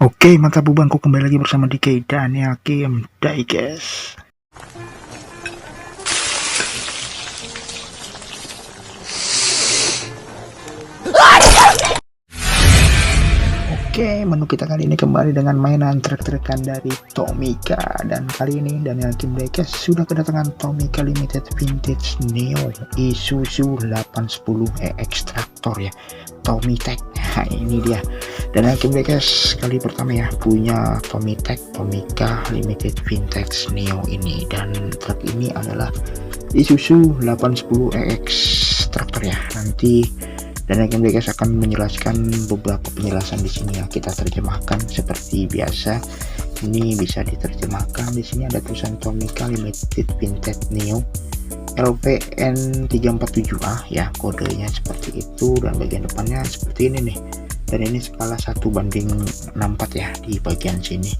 Oke, mantap bubangku, kembali lagi bersama DK Daniel Kim Diecast. Oke, menu kita kali ini kembali dengan mainan trek-trekan dari Tomica. Dan kali ini Daniel Kim Diecast sudah kedatangan Tomica Limited Vintage Neo Isuzu 810 Extractor ya, Tomitech. Nah ini dia Daniel Kim Diecast kali pertama ya punya Tomitech Tomica Limited Vintage Neo ini. Dan truk ini adalah Isuzu 810 Extractor ya. Nanti dan Kim Diecast akan menjelaskan beberapa penjelasan di sini ya, kita terjemahkan seperti biasa. Ini bisa diterjemahkan. Di sini ada tulisan Tomica Limited Vintage Neo LPN 347A ya, kodenya seperti itu, dan bagian depannya seperti ini nih. Dan ini skala 1:64 ya di bagian sini.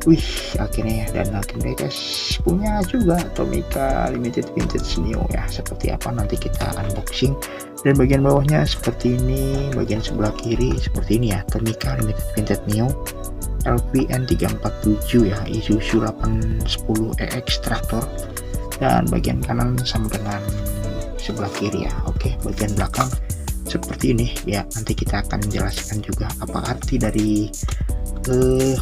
Wih, akhirnya ya, dan Kim Diecast punya juga Tomica Limited Vintage Neo ya. Seperti apa nanti kita unboxing. Dan bagian bawahnya seperti ini, bagian sebelah kiri seperti ini ya, Tomica Limited Vintage Neo LPN 347 ya, Isuzu 810 Extractor. Dan bagian kanan sama dengan sebelah kiri ya. Oke, bagian belakang seperti ini ya, nanti kita akan menjelaskan juga apa arti dari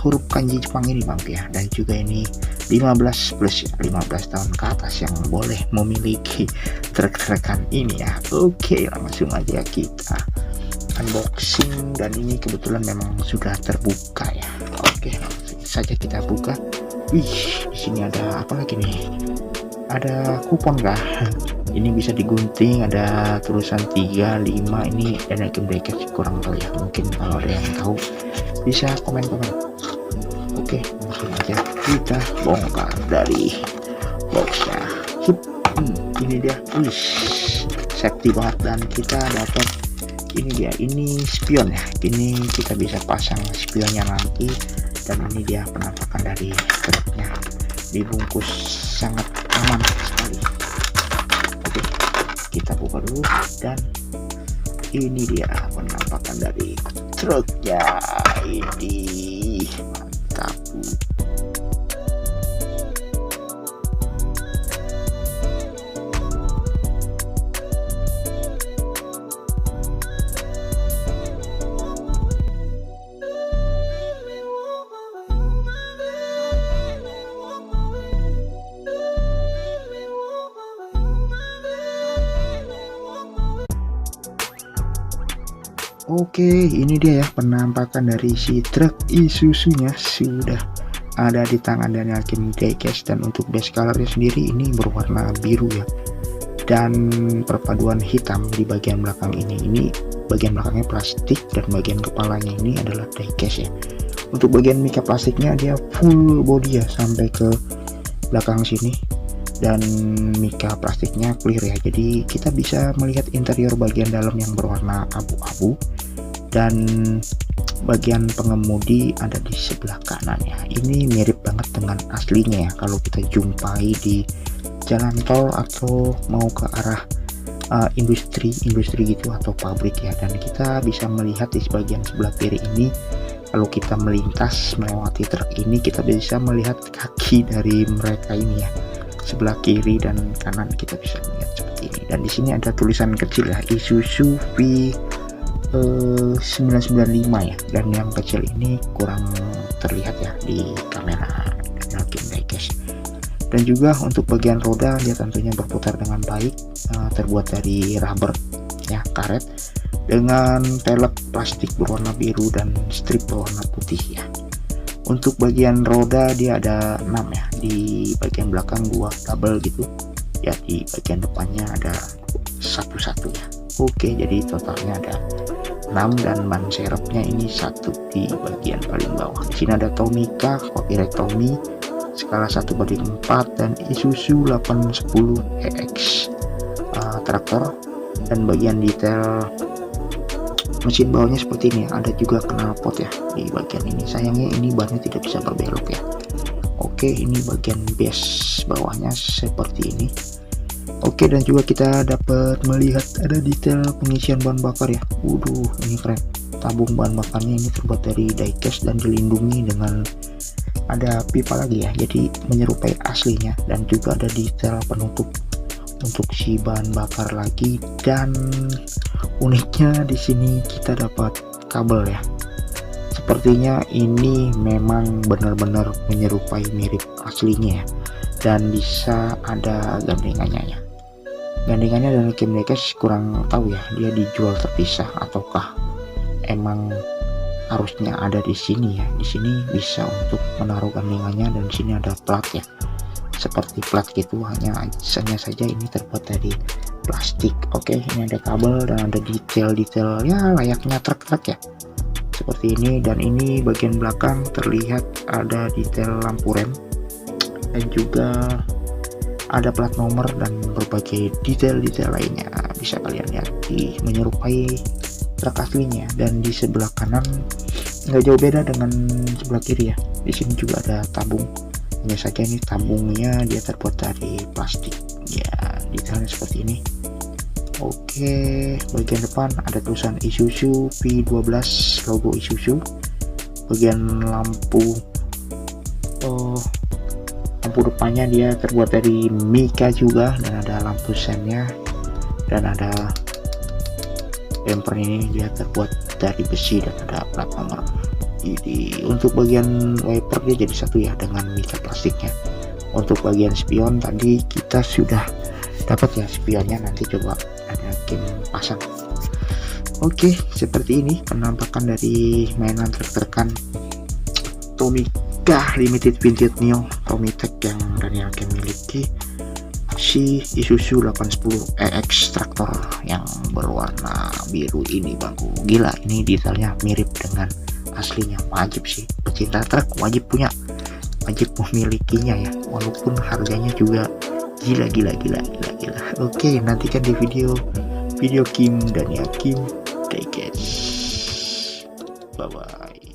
huruf kanji Jepang ini bang ya. Dan juga ini 15 plus ya, 15 tahun ke atas yang boleh memiliki trek-trekan ini ya. Oke, langsung aja kita unboxing. Dan ini kebetulan memang sudah terbuka ya. Oke, langsung saja kita buka. Wih, di sini ada apa lagi nih? Ada kupon kah? Ini bisa digunting, ada tulisan 3, 5. Ini dan Kim Diecast kurang tahu ya, mungkin kalau ada yang tahu bisa komen-komen. Oke, langsung aja kita bongkar dari boxnya. Ini dia, safety banget. Dan kita dapat ini dia, ini spion ya. Ini kita bisa pasang spionnya nanti. Dan ini dia penampakan dari truknya, dibungkus sangat aman sekali. Oke, kita buka dulu. Dan ini dia penampakan dari truknya. Ini mantap. Oke, ini dia ya penampakan dari si truk Isuzu-nya sudah ada di tangan Daniel Kim Diecast. Dan untuk base colornya sendiri ini berwarna biru ya, dan perpaduan hitam di bagian belakang ini bagian belakangnya plastik, dan bagian kepalanya ini adalah diecast ya. Untuk bagian mika plastiknya dia full body ya sampai ke belakang sini, dan mika plastiknya clear ya, jadi kita bisa melihat interior bagian dalam yang berwarna abu-abu. Dan bagian pengemudi ada di sebelah kanan ya. Ini mirip banget dengan aslinya ya, kalau kita jumpai di jalan tol atau mau ke arah industri gitu atau pabrik ya. Dan kita bisa melihat di bagian sebelah kiri ini, kalau kita melintas melewati truk ini, kita bisa melihat kaki dari mereka ini ya, sebelah kiri dan kanan kita bisa melihat seperti ini. Dan di sini ada tulisan kecil ya, Isuzu V 995 ya, dan yang kecil ini kurang terlihat ya di kamera Kim Diecast. Dan juga untuk bagian roda dia tentunya berputar dengan baik, terbuat dari rubber ya, karet, dengan pelek plastik berwarna biru dan strip berwarna putih ya. Untuk bagian roda dia ada 6 ya, di bagian belakang 2 double gitu ya, di bagian depannya ada satu ya. Oke, jadi totalnya ada 6, dan ban serepnya ini 1 di bagian paling bawah. Di sini ada Tomica, copyright Tomy, skala 1:4, dan Isuzu 810 EX traktor. Dan bagian detail mesin bawahnya seperti ini, ada juga knalpot ya di bagian ini. Sayangnya ini bannya tidak bisa berbelok ya. Oke, ini bagian base bawahnya seperti ini. Oke, dan juga kita dapat melihat ada detail pengisian bahan bakar ya. Waduh, ini keren. tabung bahan bakarnya ini terbuat dari diecast dan dilindungi dengan ada pipa lagi ya, jadi menyerupai aslinya, dan juga ada detail penutup untuk si bahan bakar lagi. Dan uniknya di sini kita dapat kabel ya, sepertinya ini memang benar-benar menyerupai mirip aslinya ya, dan bisa ada gandengannya ya. Gandengannya dari Kim Diecast kurang tahu ya, dia dijual terpisah ataukah emang harusnya ada di sini ya. Di sini bisa untuk menaruh gandengannya, dan di sini ada plat ya, seperti plat gitu, hanya saja ini terbuat dari plastik. Oke, ini ada kabel dan ada detail-detail ya layaknya truk-truk ya, seperti ini. Dan ini bagian belakang terlihat ada detail lampu rem, dan juga ada plat nomor dan berbagai detail-detail lainnya, bisa kalian lihat di menyerupai truk aslinya. Dan di sebelah kanan nggak jauh beda dengan sebelah kiri ya, di sini juga ada tabung, hanya saja ini tabungnya dia terbuat dari plastik ya, detailnya seperti ini. Oke, bagian depan ada tulisan Isuzu V12, logo Isuzu. Bagian lampu depannya dia terbuat dari Mika juga, dan ada lampu sennya, dan ada bumper ini dia terbuat dari besi dan ada plat nomor. Jadi untuk bagian wiper dia jadi satu ya dengan Mika plastiknya. Untuk bagian spion tadi kita sudah dapat ya spionnya, nanti coba ada Kim pasang. Oke, seperti ini penampakan dari mainan truk-trukan Tomica Limited Vintage Neo Tomitech yang Daniel Kim miliki, si Isuzu 810 EX traktor yang berwarna biru ini bangku. Gila, ini detailnya mirip dengan aslinya. Wajib sih, pecinta truk wajib punya, wajib memilikinya ya, walaupun harganya juga gila. Oke, nantikan di video Kim Daniel Kim Diecast. Bye bye.